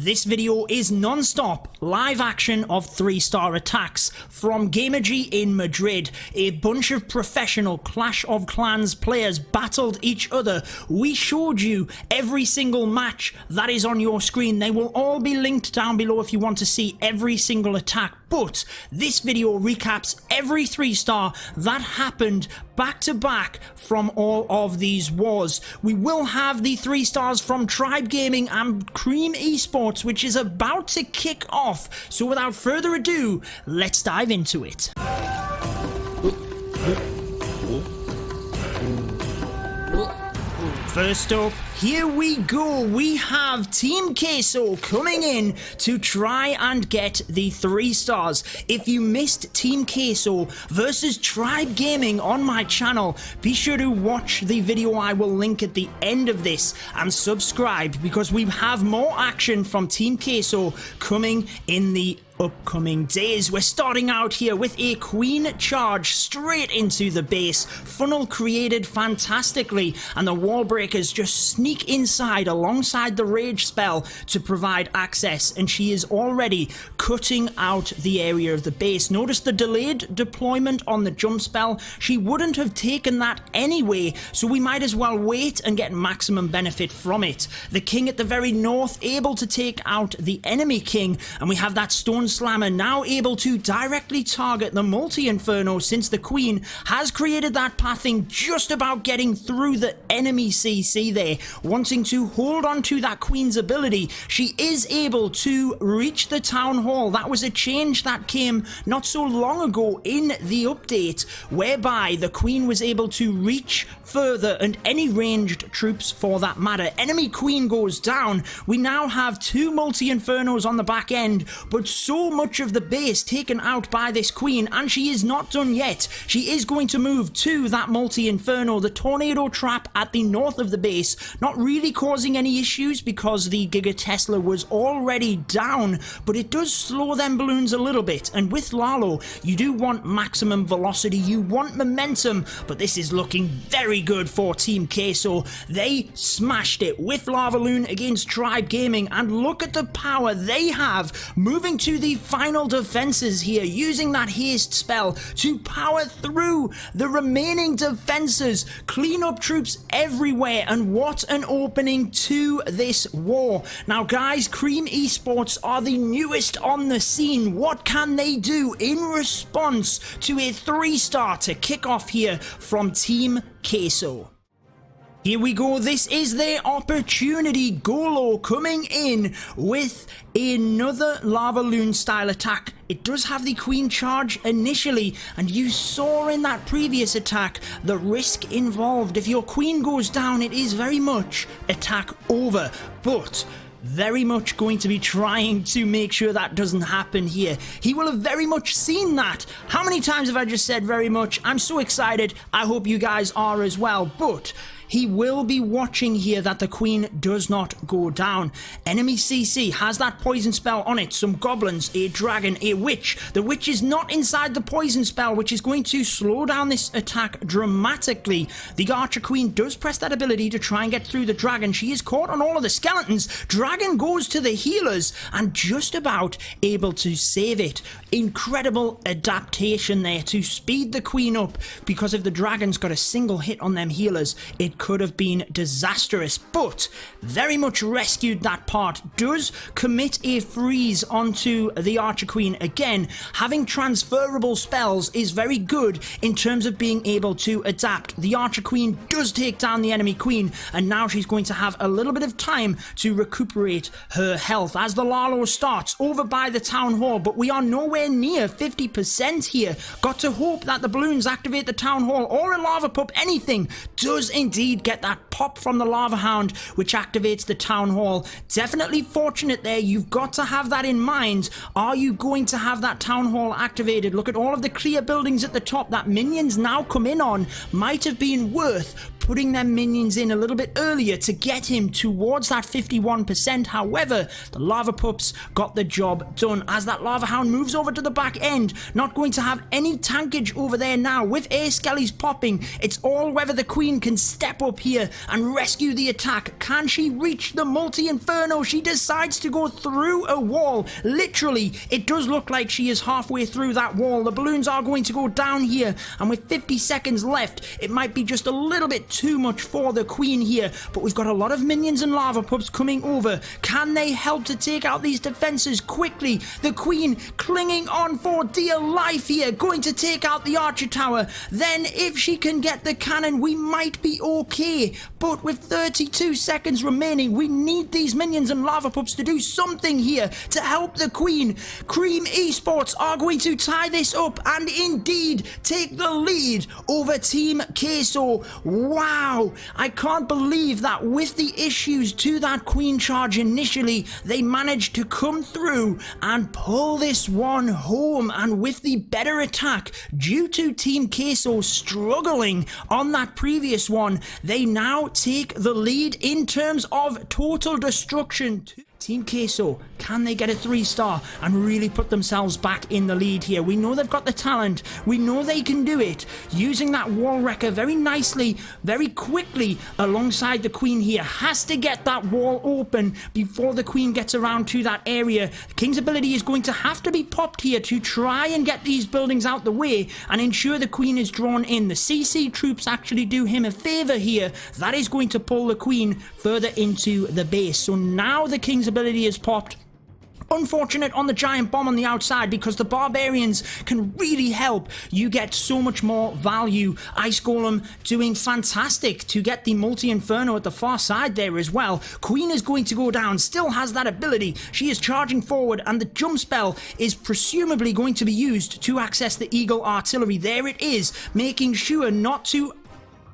This video is non-stop live action of 3-star attacks from Gamergy in Madrid. A bunch of professional Clash of Clans players battled each other. We showed you every single match that is on your screen. They will all be linked down below if you want to see every single attack. But this video recaps every 3-star that happened back to back from all of these wars. We will have the 3-stars from Tribe Gaming and Cream Esports, which is about to kick off. So without further ado, let's dive into it. First up, here we go. We have Team Queso coming in to try and get the 3-stars. If you missed Team Queso versus Tribe Gaming on my channel, be sure to watch the video I will link at the end of this and subscribe, because we have more action from Team Queso coming in the upcoming days. We're starting out here with a queen charge straight into the base, funnel created fantastically, and the wall breakers just sneak inside alongside the rage spell to provide access, and she is already cutting out the area of the base. Notice the delayed deployment on the jump spell. She wouldn't have taken that anyway, so we might as well wait and get maximum benefit from it. The king at the very north able to take out the enemy king, and we have that stone slammer now able to directly target the multi-inferno, since the queen has created that pathing just about getting through the enemy CC there. Wanting to hold on to that queen's ability, she is able to reach the town hall. That was a change that came not so long ago in the update, whereby the queen was able to reach further, and any ranged troops for that matter. Enemy queen goes down. We now have 2 multi-infernos on the back end, but so much of the base taken out by this queen, and she is not done yet. She is going to move to that multi-inferno. The tornado trap at the north of the base not really causing any issues because the Giga Tesla was already down, but it does slow them balloons a little bit. And with Lalo, you do want maximum velocity, you want momentum, but this is looking very good for Team Queso. They smashed it with Lava Loon against Tribe Gaming, and look at the power they have moving to the final defenses here, using that haste spell to power through the remaining defenses, clean up troops everywhere, and what an opening to this war. Now guys, Cream Esports are the newest on the scene. What can they do in response to a 3-star to kick off here from Team Queso? Here we go, this is their opportunity. Golo coming in with another Lava Loon style attack. It does have the queen charge initially, and you saw in that previous attack the risk involved. If your queen goes down, it is very much attack over, but very much going to be trying to make sure that doesn't happen here. He will have very much seen that. How many times have I just said very much? I'm so excited. I hope you guys are as well, but he will be watching here that the queen does not go down. Enemy CC has that poison spell on it. Some goblins, a dragon, a witch. The witch is not inside the poison spell, which is going to slow down this attack dramatically. The archer queen does press that ability to try and get through the dragon. She is caught on all of the skeletons. Dragon goes to the healers and just about able to save it. Incredible adaptation there to speed the queen up, because if the dragon's got a single hit on them healers, it could have been disastrous, but very much rescued that part. Does commit a freeze onto the archer queen. Again, having transferable spells is very good in terms of being able to adapt. The archer queen does take down the enemy queen, and now she's going to have a little bit of time to recuperate her health as the Lalo starts over by the town hall, but we are nowhere near 50% here. Got to hope that the balloons activate the town hall, or a lava pup. Anything does indeed get that pop from the lava hound, which activates the town hall. Definitely fortunate there. You've got to have that in mind. Are you going to have that town hall activated? Look at all of the clear buildings at the top that minions now come in on. Might have been worth putting them minions in a little bit earlier to get him towards that 51%. However, the lava pups got the job done as that lava hound moves over to the back end. Not going to have any tankage over there now with air skellies popping. It's all whether the queen can step step up here and rescue the attack. Can she reach the multi-inferno? She decides to go through a wall. Literally, it does look like she is halfway through that wall. The balloons are going to go down here, and with 50 seconds left, it might be just a little bit too much for the queen here, but we've got a lot of minions and lava pups coming over. Can they help to take out these defenses quickly? The queen clinging on for dear life here, going to take out the archer tower. Then if she can get the cannon, we might be okay, but with 32 seconds remaining, we need these minions and lava pups to do something here to help the queen. Cream Esports are going to tie this up and indeed take the lead over Team Queso. Wow, I can't believe that with the issues to that queen charge initially, they managed to come through and pull this one home, and with the better attack due to Team Queso struggling on that previous one, they now take the lead in terms of total destruction. Team Queso, can they get a 3-star and really put themselves back in the lead here? We know they've got the talent. We know they can do it. Using that wall wrecker very nicely, very quickly alongside the queen here. Has to get that wall open before the queen gets around to that area. The king's ability is going to have to be popped here to try and get these buildings out the way and ensure the queen is drawn in. The CC troops actually do him a favor here. That is going to pull the queen further into the base. So now the king's ability is popped. Unfortunate on the giant bomb on the outside, because the barbarians can really help you get so much more value. Ice Golem doing fantastic to get the multi-inferno at the far side there as well. Queen is going to go down, still has that ability. She is charging forward, and the jump spell is presumably going to be used to access the Eagle artillery. There it is, making sure not to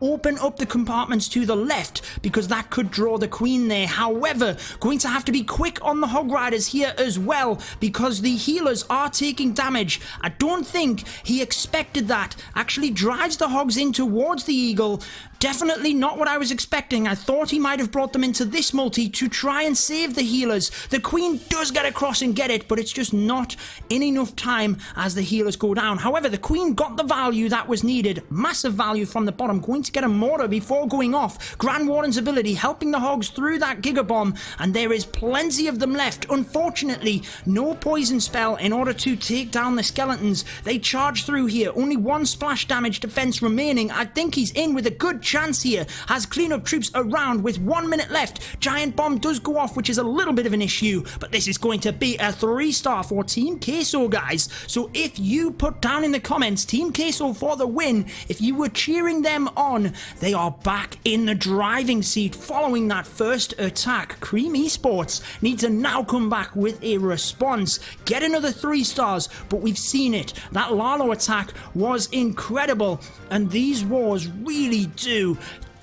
open up the compartments to the left, because that could draw the queen there. However, going to have to be quick on the hog riders here as well, because the healers are taking damage. I don't think he expected that. Actually drives the hogs in towards the eagle. Definitely not what I was expecting. I thought he might have brought them into this multi to try and save the healers. The queen does get across and get it, but it's just not in enough time as the healers go down. However, the queen got the value that was needed. Massive value from the bottom. Going to get a mortar before going off. Grand Warden's ability helping the hogs through that Giga Bomb, and there is plenty of them left. Unfortunately, no poison spell in order to take down the skeletons. They charge through here. Only one splash damage defense remaining. I think he's in with a good chance here. Has cleanup troops around with 1 minute left. Giant bomb does go off, which is a little bit of an issue, but this is going to be a 3-star for Team Queso, guys. So if you put down in the comments Team Queso for the win, if you were cheering them on, they are back in the driving seat following that first attack. Cream Esports need to now come back with a response, get another 3 stars, but we've seen it. That Lalo attack was incredible, and these wars really do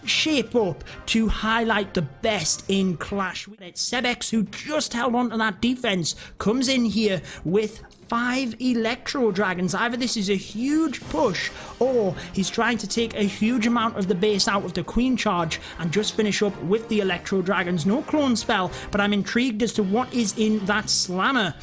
shape up to highlight the best in Clash. It's Sebex, who just held on to that defense, comes in here with 5 Electro Dragons. Either this is a huge push, or he's trying to take a huge amount of the base out of the Queen charge and just finish up with the Electro Dragons. No clone spell, but I'm intrigued as to what is in that Slammer.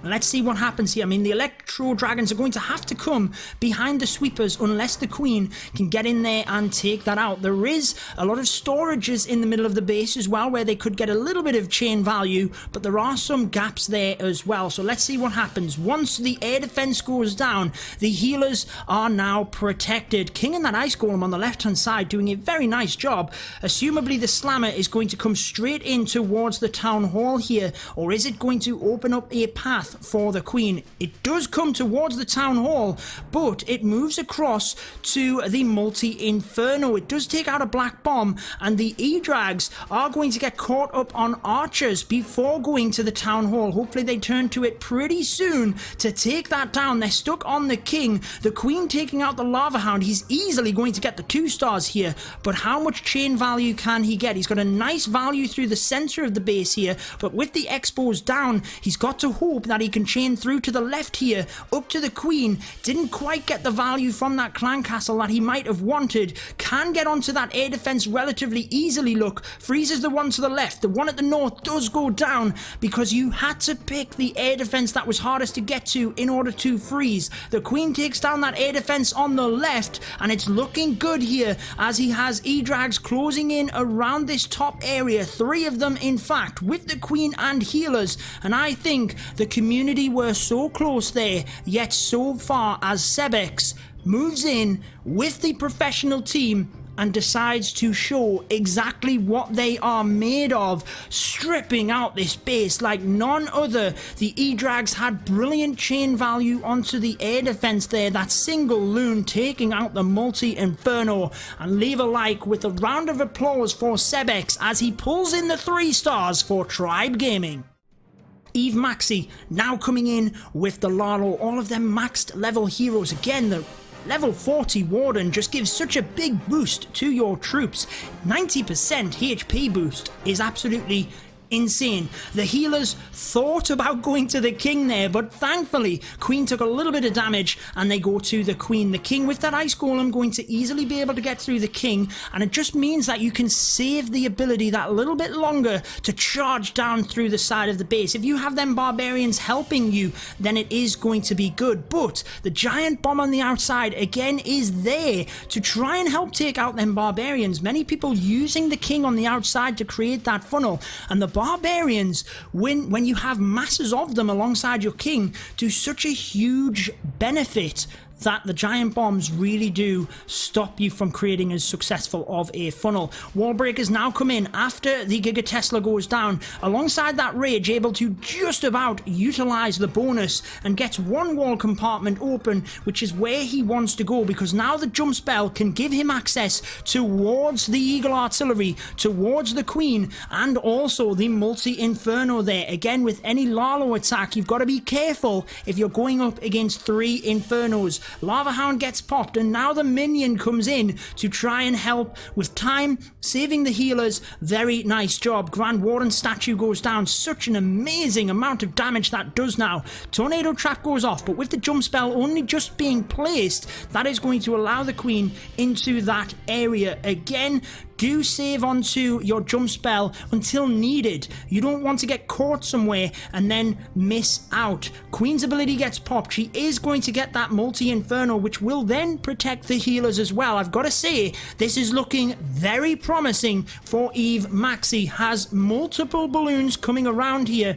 Let's see what happens here. I mean, the Electro Dragons are going to have to come behind the sweepers unless the Queen can get in there and take that out. There is a lot of storages in the middle of the base as well, where they could get a little bit of chain value, but there are some gaps there as well. So let's see what happens. Once the air defense goes down, the healers are now protected. King and that Ice Golem on the left-hand side doing a very nice job. Assumably the Slammer is going to come straight in towards the Town Hall here, or is it going to open up a path for the Queen? It does come towards the Town Hall, but it moves across to the multi-inferno. It does take out a black bomb, and the E-Drags are going to get caught up on archers before going to the Town Hall. Hopefully they turn to it pretty soon to take that down. They're stuck on the King. The Queen taking out the Lava Hound. He's easily going to get the 2 stars here, but how much chain value can he get? He's got a nice value through the center of the base here, but with the expos down, he's got to hope that he can chain through to the left here, up to the queen. Didn't quite get the value from that clan castle that he might have wanted. Can get onto that air defense relatively easily, look. Freezes the one to the left. The one at the north does go down because you had to pick the air defense that was hardest to get to in order to freeze. The queen takes down that air defense on the left, and it's looking good here as he has E-Drags closing in around this top area. 3 of them, in fact, with the queen and healers. And I think the community were so close there, yet so far as Sebex moves in with the professional team and decides to show exactly what they are made of, stripping out this base like none other. The E-Drags had brilliant chain value onto the air defense there, that single loon taking out the multi-inferno. And leave a like with a round of applause for Sebex as he pulls in the 3 stars for Tribe Gaming. Eve Maxi now coming in with the Lalo, all of them maxed level heroes. Again, the level 40 Warden just gives such a big boost to your troops. 90% HP boost is absolutely insane. The healers thought about going to the king there, but thankfully queen took a little bit of damage and they go to the queen. The king with that ice golem going to easily be able to get through the king, and it just means that you can save the ability that little bit longer to charge down through the side of the base. If you have them barbarians helping you, then it is going to be good. But the giant bomb on the outside again is there to try and help take out them barbarians. Many people using the king on the outside to create that funnel, and the barbarians, when you have masses of them alongside your king, do such a huge benefit that the giant bombs really do stop you from creating as successful of a funnel. Wall breakers now come in after the Giga Tesla goes down. Alongside that Rage, able to just about utilize the bonus and gets one wall compartment open, which is where he wants to go, because now the jump spell can give him access towards the Eagle Artillery, towards the Queen, and also the multi-inferno there. Again, with any Lalo attack, you've got to be careful if you're going up against 3 infernos. Lava Hound gets popped, and now the minion comes in to try and help with time, saving the healers. Very nice job. Grand Warden statue goes down. Such an amazing amount of damage that does now. Tornado trap goes off, but with the jump spell only just being placed, that is going to allow the Queen into that area again. Do save onto your jump spell until needed. You don't want to get caught somewhere and then miss out. Queen's ability gets popped. She is going to get that multi-inferno, which will then protect the healers as well. I've got to say, this is looking very promising for Eve Maxi. Has multiple balloons coming around here.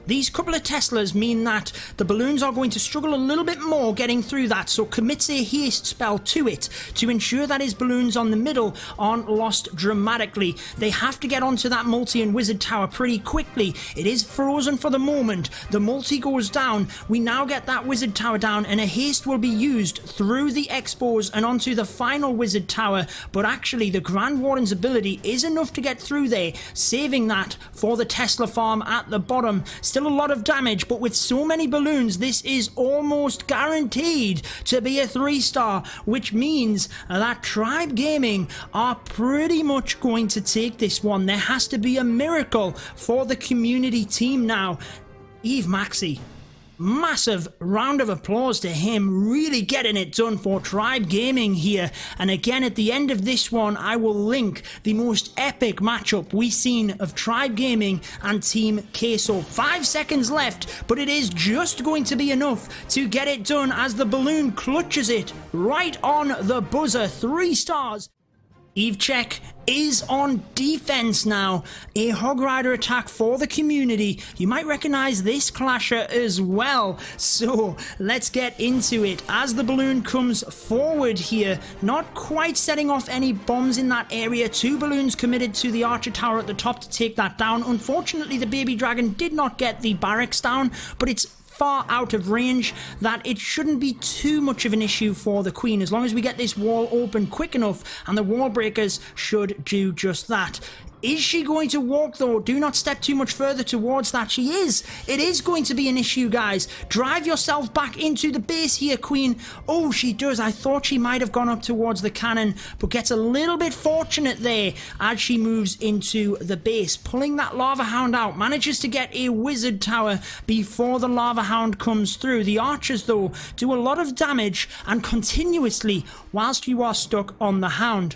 These couple of Teslas mean that the balloons are going to struggle a little bit more getting through that, so commits a haste spell to it to ensure that his balloons on the middle aren't lost dramatically. They have to get onto that multi and wizard tower pretty quickly. It is frozen for the moment. The multi goes down. We now get that wizard tower down, and a haste will be used through the expos and onto the final wizard tower, but actually the Grand Warden's ability is enough to get through there, saving that for the Tesla farm at the bottom. Still a lot of damage, but with so many balloons, this is almost guaranteed to be a 3-star, which means that Tribe Gaming are pretty much going to take this one. There has to be a miracle for the community team now. Eve Maxi, massive round of applause to him, really getting it done for Tribe Gaming here. And again, at the end of this one, I will link the most epic matchup we've seen of Tribe Gaming and Team Queso. 5 seconds left, but it is just going to be enough to get it done as the balloon clutches it right on the buzzer. 3 stars. Eve Check is on defense now. A Hog Rider attack for the community. You might recognize this clasher as well. So let's get into it as the balloon comes forward here. Not quite setting off any bombs in that area. 2 balloons committed to the archer tower at the top to take that down. Unfortunately, the baby dragon did not get the barracks down, but it's far out of range that it shouldn't be too much of an issue for the Queen, as long as we get this wall open quick enough, and the wall breakers should do just that. Is she going to walk though? Do not step too much further towards that. She is. It is going to be an issue, guys. Drive yourself back into the base here, Queen. Oh, she does. I thought she might have gone up towards the cannon, but gets a little bit fortunate there as she moves into the base. Pulling that Lava Hound out. Manages to get a Wizard Tower before the Lava Hound comes through. The archers, though, do a lot of damage and continuously whilst you are stuck on the Hound.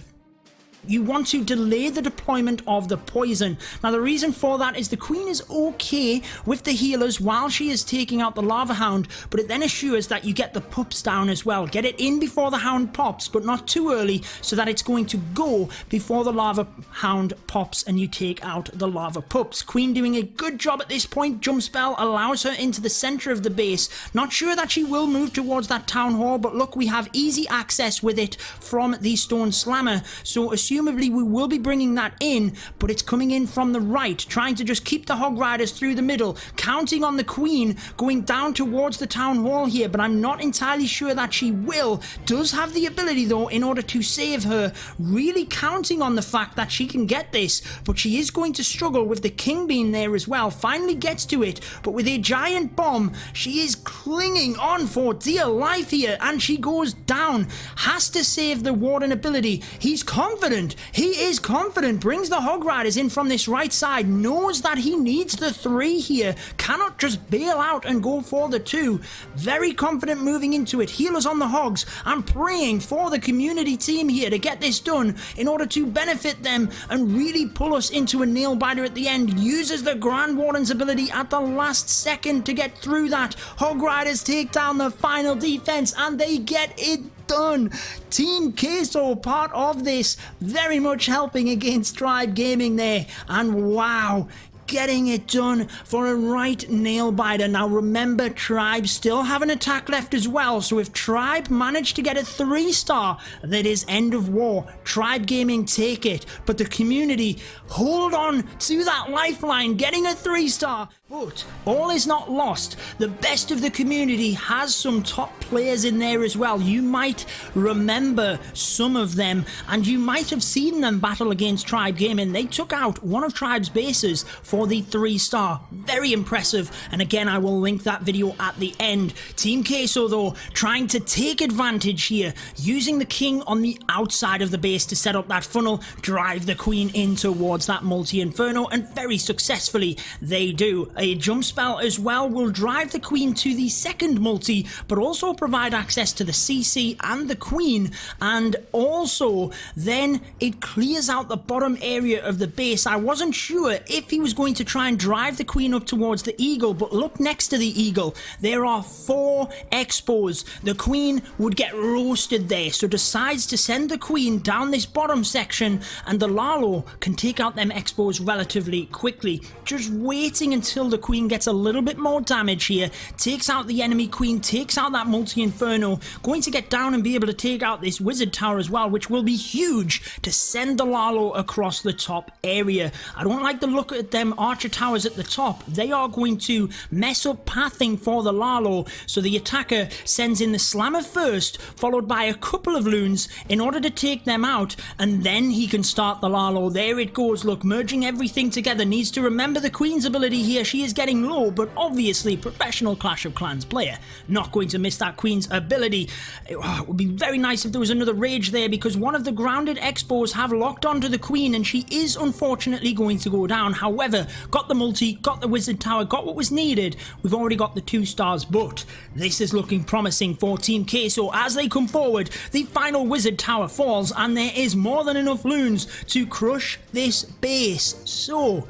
You want to delay the deployment of the poison. Now, the reason for that is the Queen is okay with the healers while she is taking out the Lava Hound, but it then assures that you get the pups down as well. Get it in before the Hound pops, but not too early, so that it's going to go before the Lava Hound pops and you take out the Lava Pups. Queen doing a good job at this point. Jump spell allows her into the center of the base. Not sure that she will move towards that Town Hall, but look, we have easy access with it from the Stone Slammer, so assumably we will be bringing that in, but it's coming in from the right, trying to just keep the Hog Riders through the middle, counting on the Queen going down towards the Town Hall here, but I'm not entirely sure that she will. Does have the ability though in order to save her, really counting on the fact that she can get this, but she is going to struggle with the King being there as well. Finally gets to it, but with a giant bomb, she is clinging on for dear life here, and she goes down. Has to save the Warden ability. He's confident. He is confident, brings the Hog Riders in from this right side, knows that he needs the 3 here, cannot just bail out and go for the 2. Very confident moving into it. Healers on the Hogs. I'm praying for the community team here to get this done in order to benefit them and really pull us into a nail biter at the end. Uses the Grand Warden's ability at the last second to get through that. Hog Riders take down the final defense and they get it done. Team Queso part of this, very much helping against Tribe Gaming there, and wow, getting it done for a right nail biter. Now remember, Tribe still have an attack left as well, so if Tribe managed to get a 3-star, that is end of war. Tribe Gaming take it, but the community hold on to that lifeline, getting a 3-star. But all is not lost. The best of the community has some top players in there as well. You might remember some of them, and you might have seen them battle against Tribe Gaming. They took out one of Tribe's bases for the 3-star. Very impressive, and again, I will link that video at the end. Team Queso, though, trying to take advantage here, using the King on the outside of the base to set up that funnel, drive the Queen in towards that multi-inferno, and very successfully they do. A jump spell as well will drive the Queen to the second multi, but also provide access to the CC and the Queen, and also then it clears out the bottom area of the base. I wasn't sure if he was going to try and drive the Queen up towards the Eagle, but look next to the Eagle. There are 4 expos. The Queen would get roasted there, so decides to send the Queen down this bottom section, and the Lalo can take out them expos relatively quickly. Just waiting until the Queen gets a little bit more damage here, takes out the enemy Queen, takes out that multi-inferno, going to get down and be able to take out this Wizard Tower as well, which will be huge to send the Lalo across the top area. I don't like the look at them Archer Towers at the top. They are going to mess up pathing for the Lalo, so the attacker sends in the Slammer first, followed by a couple of loons in order to take them out, and then he can start the Lalo. There it goes, look, merging everything together. Needs to remember the Queen's ability here. She is getting low, but obviously professional Clash of Clans player, not going to miss that Queen's ability. It would be very nice if there was another rage there, because one of the grounded expos have locked onto the Queen, and she is unfortunately going to go down. However, got the multi, got the Wizard Tower, got what was needed. We've already got the 2 stars, but this is looking promising for Team Queso as they come forward. The final Wizard Tower falls, and there is more than enough loons to crush this base. So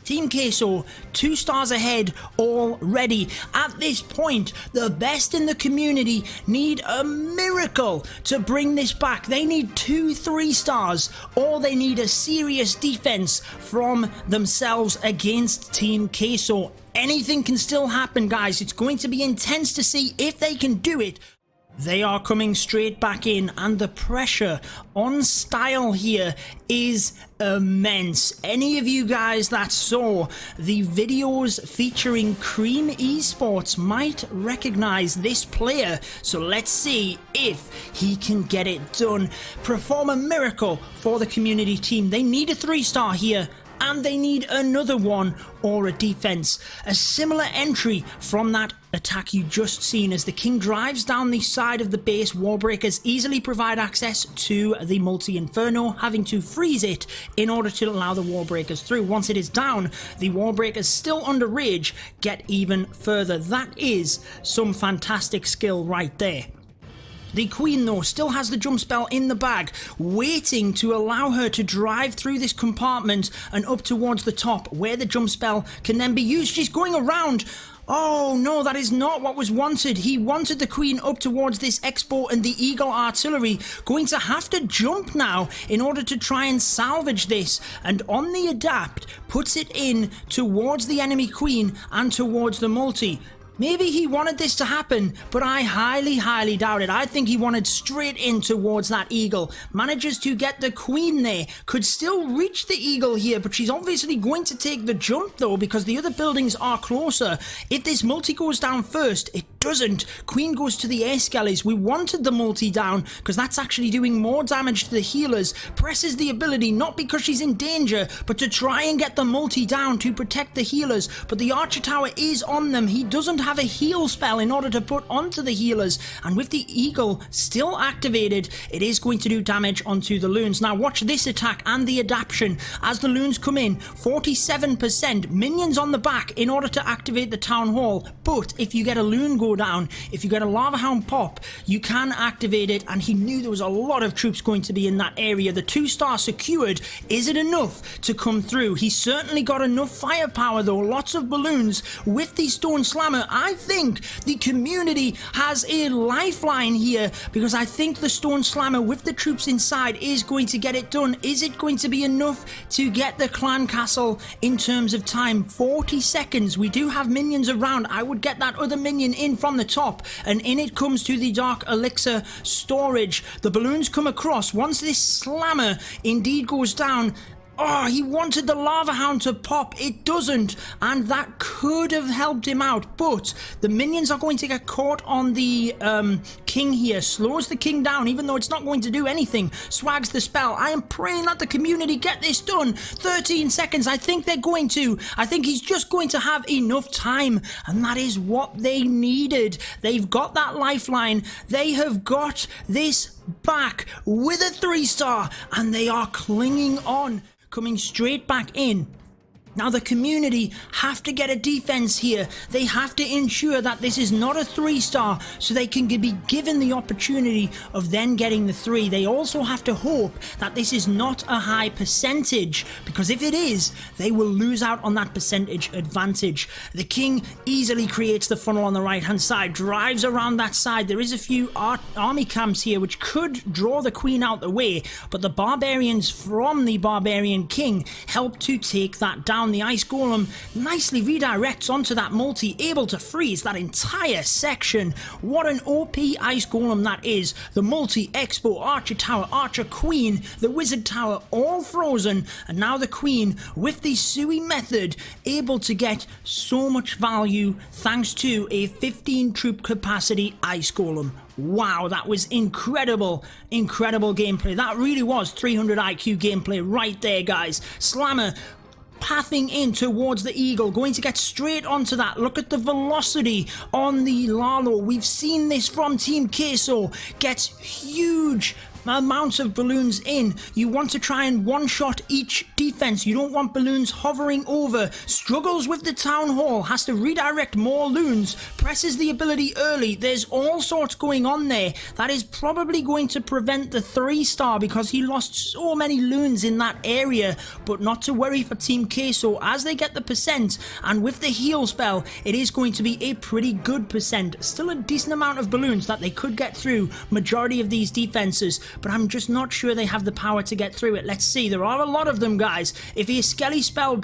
Team Queso, 2 stars ahead already. At this point, the best in the community need a miracle to bring this back. They need 2 3-stars, or they need a serious defense from themselves against Team Queso. Anything can still happen, guys. It's going to be intense to see if they can do it. They are coming straight back in, and the pressure on Style here is immense. Any of you guys that saw the videos featuring Cream Esports might recognize this player, so let's see if he can get it done. Perform a miracle for the community team. They need a 3-star here, and they need another one or a defense. A similar entry from that attack you just seen as the king drives down the side of the base. Wall breakers easily provide access to the multi-inferno, having to freeze it in order to allow the wall breakers through. Once it is down, the wall breakers still under rage get even further. That is some fantastic skill right there. The queen, though, still has the jump spell in the bag, waiting to allow her to drive through this compartment and up towards the top, where the jump spell can then be used. She's going around. Oh no, that is not what was wanted. He wanted the queen up towards this expo and the eagle artillery. Going to have to jump now in order to try and salvage this. And on the adapt, puts it in towards the enemy queen and towards the multi. Maybe he wanted this to happen, but I highly doubt it. I think he wanted straight in towards that eagle. Manages to get the queen there. Could still reach the eagle here, but she's obviously going to take the jump though, because the other buildings are closer. If this multi goes down first, it doesn't. Queen goes to the air skellies. We wanted the multi down because that's actually doing more damage to the healers. Presses the ability, not because she's in danger, but to try and get the multi down to protect the healers. But the archer tower is on them. He doesn't have a heal spell in order to put onto the healers, and with the eagle still activated, it is going to do damage onto the loons. Now watch this attack and the adaption as the loons come in. 47% minions on the back in order to activate the town hall, but if you get a loon go down, if you get a lava hound pop, you can activate it, and he knew there was a lot of troops going to be in that area. The 2-star secured. Is it enough to come through? He certainly got enough firepower though. Lots of balloons with the stone slammer. I think the community has a lifeline here, because I think the stone slammer with the troops inside is going to get it done. Is it going to be enough to get the clan castle in terms of time? 40 seconds. We do have minions around. I would get that other minion in from the top, and in it comes to the dark elixir storage. The balloons come across. Once this slammer indeed goes down, oh, he wanted the lava hound to pop. It doesn't, and that could have helped him out, but the minions are going to get caught on the king here. Slows the king down, even though it's not going to do anything. Swags the spell. I am praying that the community get this done. 13 seconds. I think they're going to. I think he's just going to have enough time, and that is what they needed. They've got that lifeline. They have got this back with a 3-star, and they are clinging on. Coming straight back in. Now the community have to get a defense here. They have to ensure that this is not a 3-star, so they can be given the opportunity of then getting the 3. They also have to hope that this is not a high percentage, because if it is, they will lose out on that percentage advantage. The king easily creates the funnel on the right hand side, drives around that side. There is a few army camps here which could draw the queen out the way, but the barbarians from the barbarian king help to take that down. The ice golem nicely redirects onto that multi, able to freeze that entire section. What an OP ice golem that is. The multi, expo, archer tower, archer queen, the wizard tower, all frozen, and now the queen with the Sui method able to get so much value thanks to a 15 troop capacity ice golem. Wow, that was incredible gameplay. That really was 300 IQ gameplay right there, guys. Slammer pathing in towards the eagle, going to get straight onto that. Look at the velocity on the Lalo. We've seen this from Team Queso. Gets huge amounts of balloons in. You want to try and one-shot each defense. You don't want balloons hovering over. Struggles with the town hall. Has to redirect more loons. Presses the ability early. There's all sorts going on there. That is probably going to prevent the 3-star because he lost so many loons in that area. But not to worry for Team Queso as they get the percent, and with the heal spell it is going to be a pretty good percent. Still a decent amount of balloons that they could get through majority of these defenses. but I'm just not sure they have the power to get through it. Let's see. There are a lot of them, guys. If a Skelly spell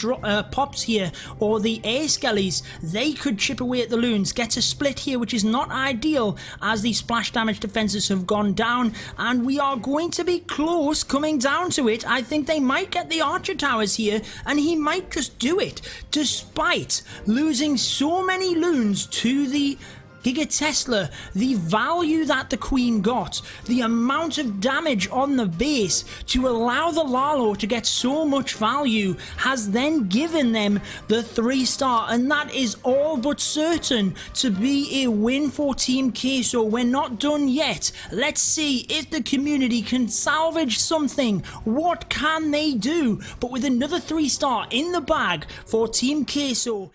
pops here, or the air Skellies, they could chip away at the loons. Gets a split here, which is not ideal, as the splash damage defenses have gone down, and we are going to be close coming down to it. I think they might get the archer towers here, and he might just do it, despite losing so many loons to the Giga Tesla. The value that the Queen got, the amount of damage on the base to allow the Lalo to get so much value, has then given them the 3-star, and that is all but certain to be a win for Team Queso. We're not done yet. Let's see if the community can salvage something. What can they do? But with another 3-star in the bag for Team Queso,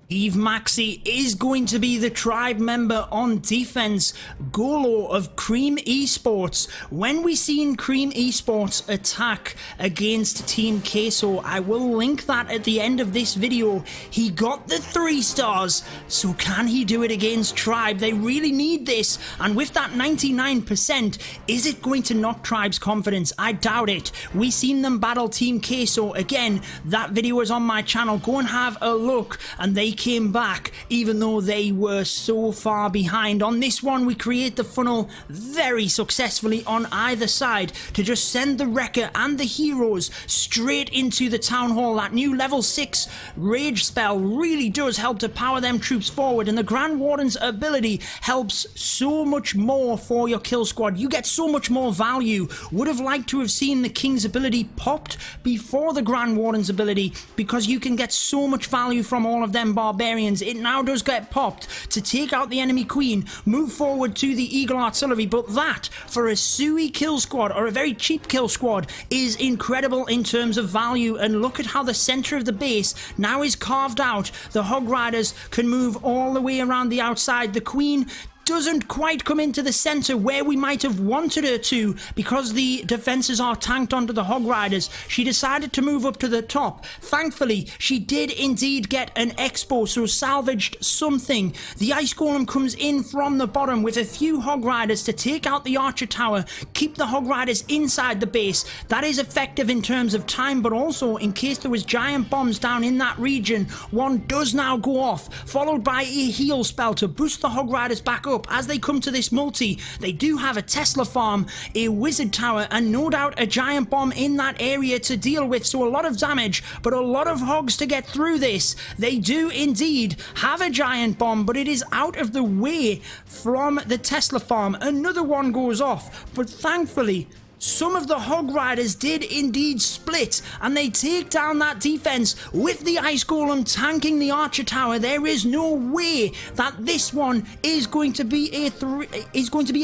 Eve Maxi is going to be the tribe member on defense. Golo of Cream Esports. When we seen Cream Esports attack against Team Queso, I will link that at the end of this video. He got the 3-stars, so can he do it against Tribe? They really need this, and with that 99%, is it going to knock Tribe's confidence? I doubt it. We seen them battle Team Queso. Again, that video is on my channel. Go and have a look, and they came back even though they were so far behind. On this one, we create the funnel very successfully on either side to just send the Wrecker and the heroes straight into the Town Hall. That new level 6 rage spell really does help to power them troops forward, and the Grand Warden's ability helps so much more for your kill squad. You get so much more value. Would have liked to have seen the King's ability popped before the Grand Warden's ability, because you can get so much value from all of them barbarians. It now does get popped to take out the enemy queen, move forward to the Eagle Artillery, but that for a Sui kill squad, or a very cheap kill squad, is incredible in terms of value. And look at how the center of the base now is carved out. The Hog Riders can move all the way around the outside. The queen doesn't quite come into the center where we might have wanted her to, because the defenses are tanked onto the Hog Riders. She decided to move up to the top. Thankfully, she did indeed get an expo, so salvaged something. The Ice Golem comes in from the bottom with a few Hog Riders to take out the Archer Tower, keep the Hog Riders inside the base. That is effective in terms of time, but also in case there was giant bombs down in that region. One does now go off, followed by a heal spell to boost the Hog Riders back up. As they come to this multi, they do have a Tesla farm, a wizard tower, and no doubt a giant bomb in that area to deal with, so a lot of damage, but a lot of hogs to get through this. They do indeed have a giant bomb, but it is out of the way from the Tesla farm. Another one goes off, but thankfully some of the Hog Riders did indeed split, and they take down that defense with the Ice Golem tanking the Archer Tower. There is no way that this one is going to be a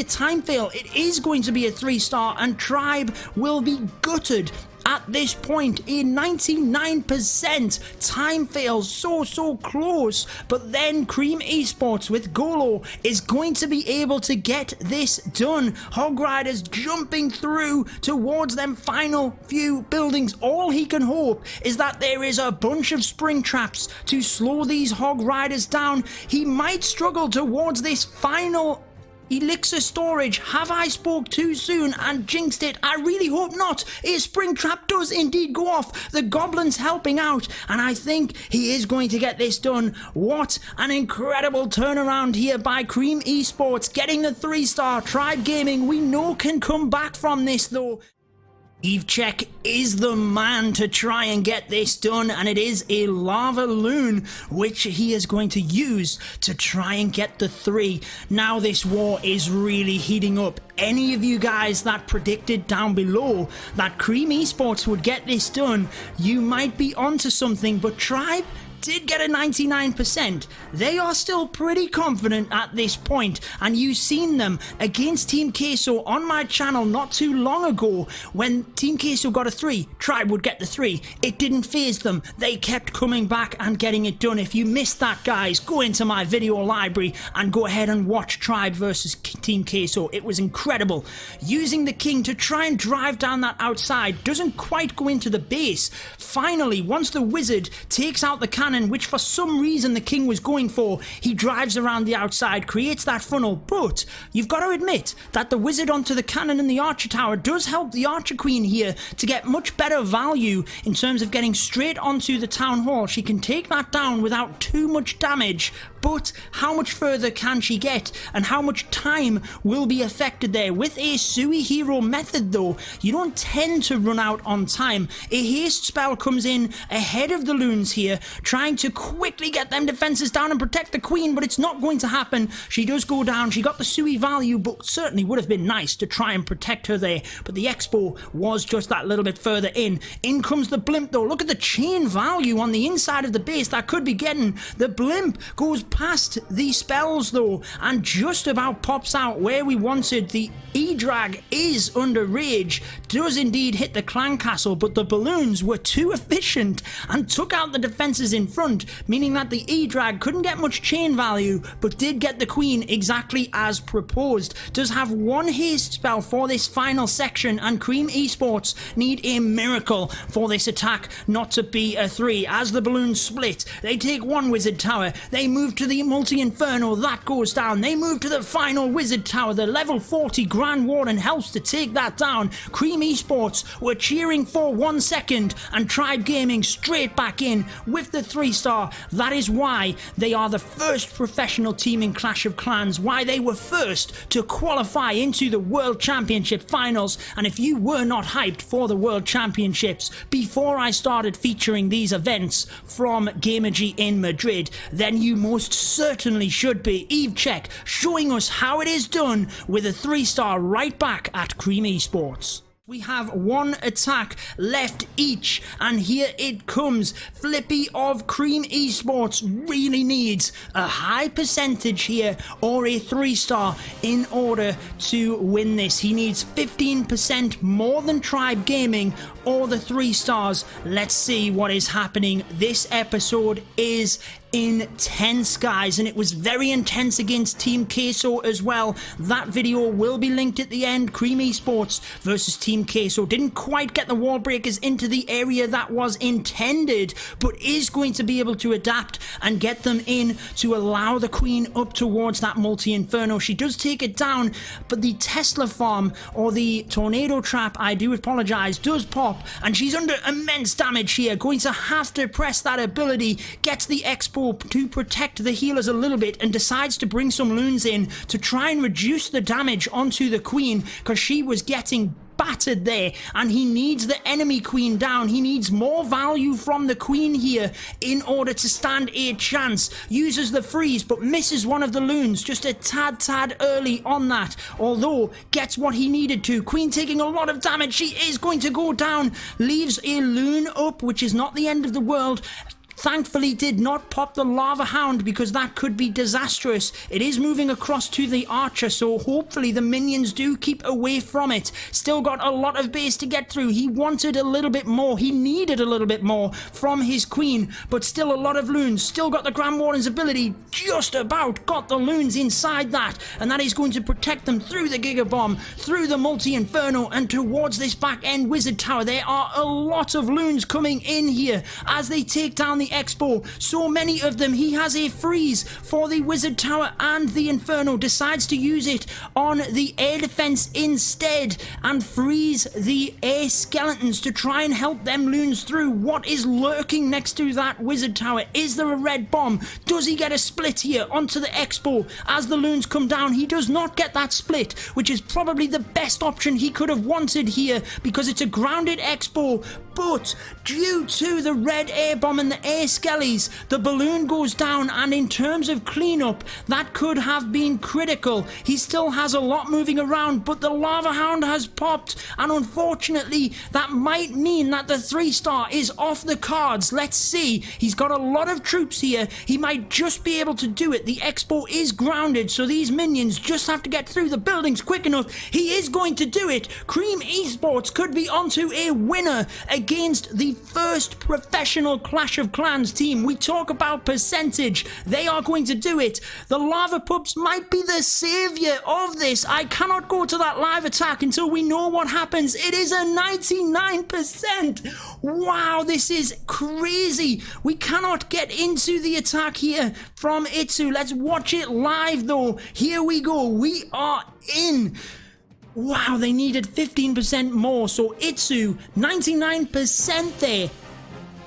time fail. It is going to be a 3-star, and Tribe will be gutted. At this point, a 99% time fail, so close, but then Cream Esports with Golo is going to be able to get this done. Hog Riders jumping through towards them final few buildings. All he can hope is that there is a bunch of spring traps to slow these Hog Riders down. He might struggle towards this final elixir storage. Have I spoke too soon and jinxed it? I really hope not. A spring trap does indeed go off. The goblins helping out, and I think he is going to get this done. What an incredible turnaround here by Cream Esports, getting the 3-star. Tribe Gaming, we know, can come back from this though. Evechek is the man to try and get this done, and it is a lava loon which he is going to use to try and get the 3. Now this war is really heating up. Any of you guys that predicted down below that Cream Esports would get this done, you might be onto something, but Tribe did get a 99%. They are still pretty confident at this point, and you've seen them against Team Queso on my channel not too long ago. When Team Queso got a 3, Tribe would get the 3. It didn't faze them. They kept coming back and getting it done. If you missed that, guys, go into my video library and go ahead and watch Tribe versus Team Queso. It was incredible. Using the King to try and drive down that outside, doesn't quite go into the base. Finally, once the Wizard takes out the cannon, cannon, which for some reason the king was going for. He drives around the outside, creates that funnel, but you've got to admit that the wizard onto the cannon and the archer tower does help the archer queen here to get much better value in terms of getting straight onto the town hall. She can take that down without too much damage, but how much further can she get, and how much time will be affected there? With a Sui hero method though, you don't tend to run out on time. A haste spell comes in ahead of the loons here, trying to quickly get them defenses down and protect the queen, but it's not going to happen. She does go down, she got the Sui value, but certainly would have been nice to try and protect her there, but the expo was just that little bit further in. In comes the blimp though. Look at the chain value on the inside of the base that could be getting. The blimp goes past the spells though and just about pops out where we wanted. The E-Drag is under rage, does indeed hit the clan castle, but the balloons were too efficient and took out the defenses in front, meaning that the E-Drag couldn't get much chain value but did get the queen exactly as proposed. Does have one haste spell for this final section, and Cream Esports need a miracle for this attack not to be a 3. As the balloons split, they take one wizard tower, they move to the multi-inferno, that goes down, they move to the final wizard tower, the level 40 Grand Warden helps to take that down. Cream Esports were cheering for 1 second and Tribe Gaming straight back in with the 3-star. That is why they are the first professional team in Clash of Clans, why they were first to qualify into the World Championship finals. And if you were not hyped for the World Championships before I started featuring these events from Gamergy in Madrid, then you most certainly should be. Eve Check showing us how it is done with a 3-star right back at Cream Esports. We have one attack left each, and here it comes. Flippy of Cream Esports really needs a high percentage here or a 3-star in order to win this. He needs 15% more than Tribe Gaming or the 3 stars. Let's see what is happening. This episode is intense, guys, and it was very intense against Team Queso as well. That video will be linked at the end. Cream Esports versus Team Queso didn't quite get the wall breakers into the area that was intended, but is going to be able to adapt and get them in to allow the queen up towards that multi-inferno. She does take it down, but the Tesla farm or the tornado trap, I do apologize, does pop, and she's under immense damage here. Going to have to press that ability, gets the expo to protect the healers a little bit, and decides to bring some loons in to try and reduce the damage onto the queen because she was getting battered there, and he needs the enemy queen down. He needs more value from the queen here in order to stand a chance. Uses the freeze but misses one of the loons just a tad early on that, although gets what he needed to. Queen taking a lot of damage. She is going to go down. Leaves a loon up, which is not the end of the world. Thankfully did not pop the lava hound because that could be disastrous. It is moving across to the archer, so hopefully the minions do keep away from it. Still got a lot of base to get through. He wanted a little bit more. He needed a little bit more from his queen, but still a lot of loons. Still got the Grand Warden's ability. Just about got the loons inside that, and that is going to protect them through the Giga Bomb, through the multi-inferno, and towards this back end wizard tower. There are a lot of loons coming in here as they take down the expo. So many of them. He has a freeze for the wizard tower and the inferno, decides to use it on the air defense instead and freeze the air skeletons to try and help them loons through. What is lurking next to that wizard tower? Is there a red bomb? Does he get a split here onto the expo as the loons come down? He does not get that split, which is probably the best option he could have wanted here because it's a grounded expo, but due to the red air bomb and the air skellies, the balloon goes down, and in terms of cleanup, that could have been critical. He still has a lot moving around, but the lava hound has popped, and unfortunately, that might mean that the 3-star is off the cards. Let's see. He's got a lot of troops here. He might just be able to do it. The expo is grounded, so these minions just have to get through the buildings quick enough. He is going to do it. Cream Esports could be onto a winner again. against the first professional Clash of Clans team. We talk about percentage. They are going to do it. The lava pups might be the savior of this. I cannot go to that live attack until we know what happens. It is a 99%. Wow, this is crazy. We cannot get into the attack here from Itsu. Let's watch it live though. Here we go. We are in. Wow, they needed 15% more. So Itsu, 99% there.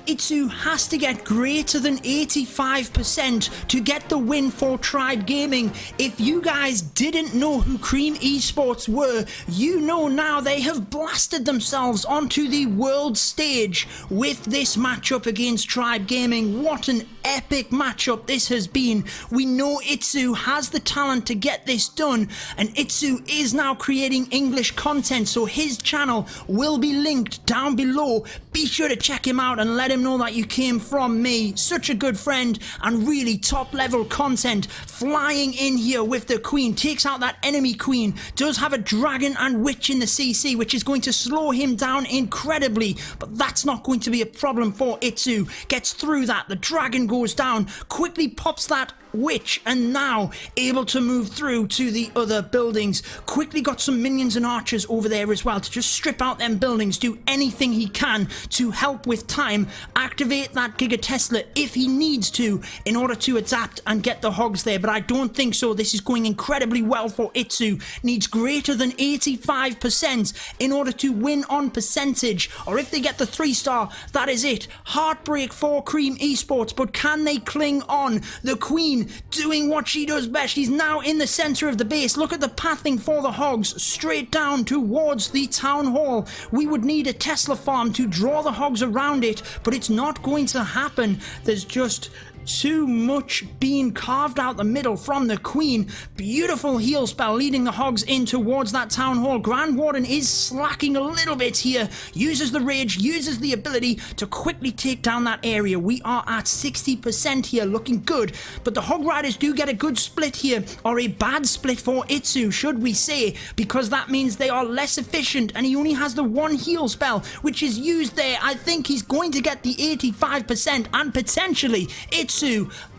Itsu has to get greater than 85% to get the win for Tribe Gaming. If you guys didn't know who Cream Esports were, you know now. They have blasted themselves onto the world stage with this matchup against Tribe Gaming. What an epic matchup this has been. We know Itsu has the talent to get this done, and Itsu is now creating English content, so his channel will be linked down below. Be sure to check him out and let him know that you came from me. Such a good friend and really top level content. Flying in here with the queen, takes out that enemy queen, does have a dragon and witch in the CC, which is going to slow him down incredibly, but that's not going to be a problem for Itsu. Gets through that, the dragon goes down, quickly pops that witch, and now able to move through to the other buildings. Quickly got some minions and archers over there as well to just strip out them buildings, do anything he can to help with time, activate that Giga Tesla if he needs to in order to adapt and get the hogs there, but I don't think so. This is going incredibly well for Itsu. Needs greater than 85% in order to win on percentage, or if they get the 3-star, that is it. Heartbreak for Cream Esports, but can they cling on? The queen doing what she does best. She's now in the center of the base. Look at the pathing for the hogs, straight down towards the town hall. We would need a Tesla farm to draw the hogs around it, but it's not going to happen. There's just too much being carved out the middle from the queen. Beautiful heal spell leading the hogs in towards that town hall. Grand Warden is slacking a little bit here, uses the rage, uses the ability to quickly take down that area. We are at 60% here, looking good, but the hog riders do get a good split here, or a bad split for Itsu, should we say, because that means they are less efficient, and he only has the one heal spell, which is used there. I think he's going to get the 85%, and potentially Itsu,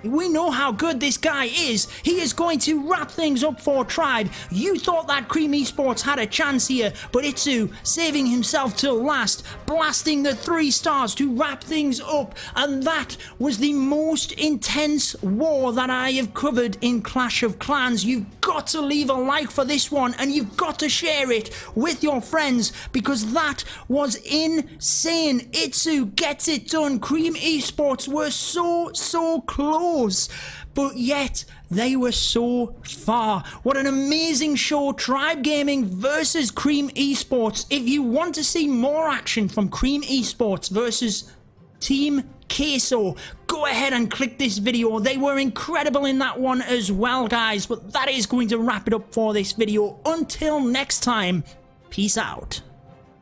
we know how good this guy is. He is going to wrap things up for Tribe. You thought that Cream Esports had a chance here, but Itsu saving himself till last, blasting the 3 stars to wrap things up, and that was the most intense war that I have covered in Clash of Clans. You've got to leave a like for this one, and you've got to share it with your friends, because that was insane. Itsu gets it done. Cream Esports were so close, but yet they were so far. What an amazing show. Tribe Gaming versus Cream Esports. If you want to see more action from Cream Esports versus Team Queso, go ahead and click this video. They were incredible in that one as well, guys, but that is going to wrap it up for this video. Until next time, peace out.